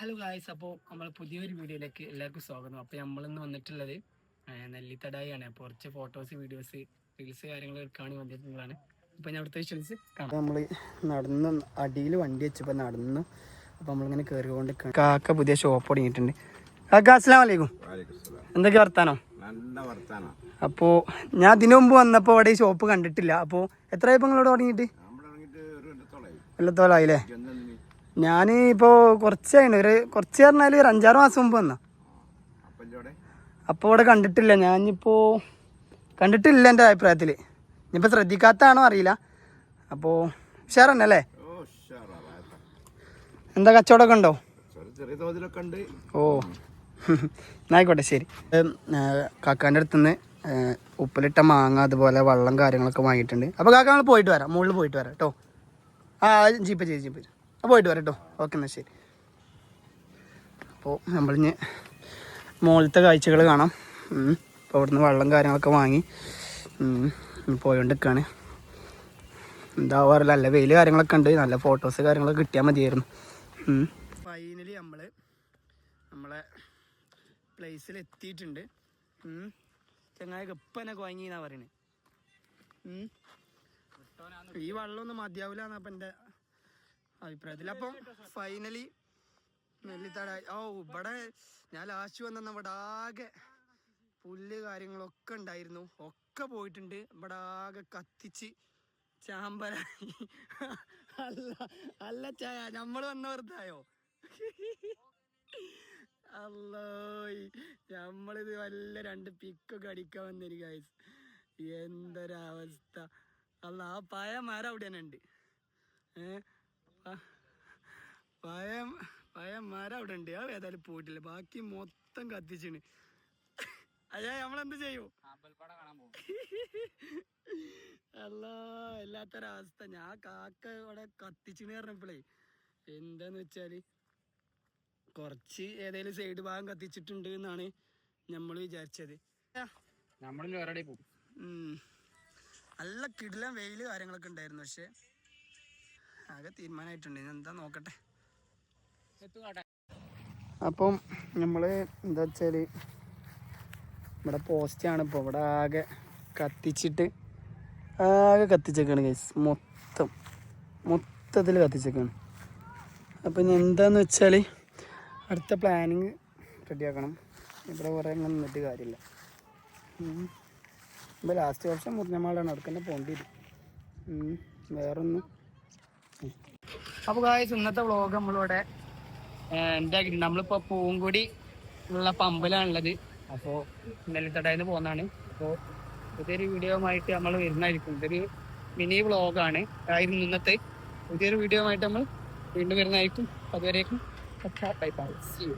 Hello guys, അപ്പോൾ നമ്മൾ പുതിയൊരു വീഡിയോയിലേക്ക് എല്ലാവർക്കും സ്വാഗതം. അപ്പോൾ നമ്മളിന്ന് വന്നിട്ടുള്ളത് നെല്ലിത്തടായാണ്. അപ്പോൾ കുറച്ച് ഫോട്ടോസ്, വീഡിയോസ്, റീൽസ് കാര്യങ്ങൾ എടുക്കാൻ വന്നിട്ടുള്ളതാണ്. അപ്പോൾ ഞാൻ അവിടുത്തെ വിഷ്വൽസ് കാണാം. നമ്മൾ നടന്ന് അടിയിൽ വണ്ടി വെച്ചപ്പോൾ നടന്നു. അപ്പോൾ നമ്മളിങ്ങനെ കയറിക്കൊണ്ട് കാക്ക പുതിയ ഷോപ്പ് തുടങ്ങിയിട്ടുണ്ട്. കാക്ക അസ്സലാമു അലൈക്കും. എന്തൊക്കെ വർത്താനോ? അപ്പോൾ ഞാൻ ഇതിനു മുമ്പ് വന്നപ്പോൾ അവിടെ ഈ ഷോപ്പ് കണ്ടിട്ടില്ല. അപ്പോൾ എത്രയായപ്പോൾ നിങ്ങളോട് തുടങ്ങിയിട്ട്? കൊല്ലത്തോളായില്ലേ? ഞാൻ ഇപ്പോൾ കുറച്ചായിരുന്നു, കുറച്ച് പറഞ്ഞാൽ ഒരു 5-6 മാസം മുമ്പ് വന്ന. അപ്പോൾ ഇവിടെ കണ്ടിട്ടില്ല. ഞാനിപ്പോൾ കണ്ടിട്ടില്ല എൻ്റെ അഭിപ്രായത്തിൽ. ഇനിയിപ്പോൾ ശ്രദ്ധിക്കാത്തതാണോ അറിയില്ല. അപ്പോൾ ഉഷാറന്നെ അല്ലേ? എന്താ കച്ചവടമൊക്കെ ഉണ്ടോ? ഓ എന്നായിക്കോട്ടെ, ശരി. കാക്കാൻ്റെ അടുത്തുനിന്ന് ഉപ്പിലിട്ട മാങ്ങ, അതുപോലെ വെള്ളം കാര്യങ്ങളൊക്കെ വാങ്ങിയിട്ടുണ്ട്. അപ്പോൾ കാക്ക നമ്മൾ പോയിട്ട് വരാം, മുകളിൽ പോയിട്ട് വരാം കേട്ടോ. ജീപ്പ് പോയിട്ട് വരാം കേട്ടോ. ഓക്കെ, എന്നാൽ ശരി. അപ്പോൾ നമ്മളിഞ്ഞ് മുകളിലത്തെ കാഴ്ചകൾ കാണാം. അപ്പോൾ അവിടുന്ന് വെള്ളം കാര്യങ്ങളൊക്കെ വാങ്ങി പോയോണ്ടിരിക്കുകയാണ്. എന്താവാറില്ല, നല്ല വെയിൽ കാര്യങ്ങളൊക്കെ ഉണ്ട്. നല്ല ഫോട്ടോസ് കാര്യങ്ങളൊക്കെ കിട്ടിയാൽ മതിയായിരുന്നു. ഫൈനലി നമ്മളെ പ്ലേസിൽ എത്തിയിട്ടുണ്ട്. ചങ്ങായി ഗപ്പനൊക്കെ വാങ്ങിയെന്നാണ് പറയുന്നത്. ഈ വെള്ളമൊന്നും മതിയാവില്ല എന്നാ അപ്പം എൻ്റെ അഭിപ്രായത്തിൽ. അപ്പം ഫൈനലി നെല്ലിത്തടായി. ഇവിടെ ഞാൻ ലാസ്റ്റ് വന്ന ഇവിടെ ആകെ പുല്ല് കാര്യങ്ങളൊക്കെ ഉണ്ടായിരുന്നു, ഒക്കെ പോയിട്ടുണ്ട്. ഇവിടെ ആകെ കത്തിച്ച് ചാമ്പലായി. അല്ല ചായ നമ്മൾ വന്ന വെറുതായോ? അല്ലോ, നമ്മളിത് വല്ല 2 പിക്കൊക്കെ അടിക്കാൻ വന്നിരിക്കും ഗൈസ്. എന്തൊരവസ്ഥ! അല്ല, ആ പഴയ മരം അവിടെ തന്നെ ഉണ്ട്. പഴയ മരം അവിടെ ഉണ്ട്. അത് ഏതായാലും പോയിട്ടില്ല. ബാക്കി മൊത്തം കത്തിച്ചാണ്. അയ്യാ, നമ്മളെന്ത് ചെയ്യും? അല്ല, എല്ലാത്തൊരവസ്ഥ. ഞാൻ കാക്ക ഇവിടെ കത്തിച്ചിന് പറഞ്ഞപ്പോഴേ എന്താന്ന് വെച്ചാല് കുറച്ച് ഏതായാലും സൈഡ് ഭാഗം കത്തിച്ചിട്ടുണ്ട് എന്നാണ് നമ്മൾ വിചാരിച്ചത്. നല്ല കിടിലൻ വെയിൽ കാര്യങ്ങളൊക്കെ ഉണ്ടായിരുന്നു. പക്ഷെ ആകെ തീരുമാനമായിട്ടുണ്ട്. എന്താ നോക്കട്ടെ. അപ്പം നമ്മൾ എന്താ വെച്ചാൽ ഇവിടെ പോസ്റ്റാണ്. ഇപ്പോൾ ഇവിടെ ആകെ കത്തിച്ചേക്കാണ് ഗൈസ്. മൊത്തത്തിൽ കത്തിച്ചേക്കാണ്. അപ്പം ഇനി എന്താന്ന് വെച്ചാൽ അടുത്ത പ്ലാനിങ് റെഡിയാക്കണം. ഇവിടെ കുറേ അങ്ങനെ നിന്നിട്ട് കാര്യമില്ല. ഇപ്പോൾ ലാസ്റ്റ് വർഷം മുറിഞ്ഞമാളാണ്, അവിടെ തന്നെ പോകേണ്ടി വരും. വേറൊന്നും. അപ്പോൾ ഗായ്സ്, ഇന്നത്തെ വ്ളോഗ് നമ്മളിവിടെ എന്താക്കിയിട്ടുണ്ട്. നമ്മളിപ്പോൾ പൂങ്കുടി ഉള്ള പമ്പിലാണുള്ളത്. അപ്പോൾ നെല്ലിത്തടായിന്ന് പോകുന്നതാണ്. അപ്പോൾ പുതിയൊരു വീഡിയോ ആയിട്ട് നമ്മൾ വരുന്നതായിരിക്കും. ഇതൊരു മിനി വ്ളോഗാണ് ആയിരുന്നു ഇന്നത്തെ. പുതിയൊരു വീഡിയോ ആയിട്ട് നമ്മൾ വീണ്ടും വരുന്നതായിരിക്കും. അതുവരേക്കും ബൈ ബൈ, സീ യു.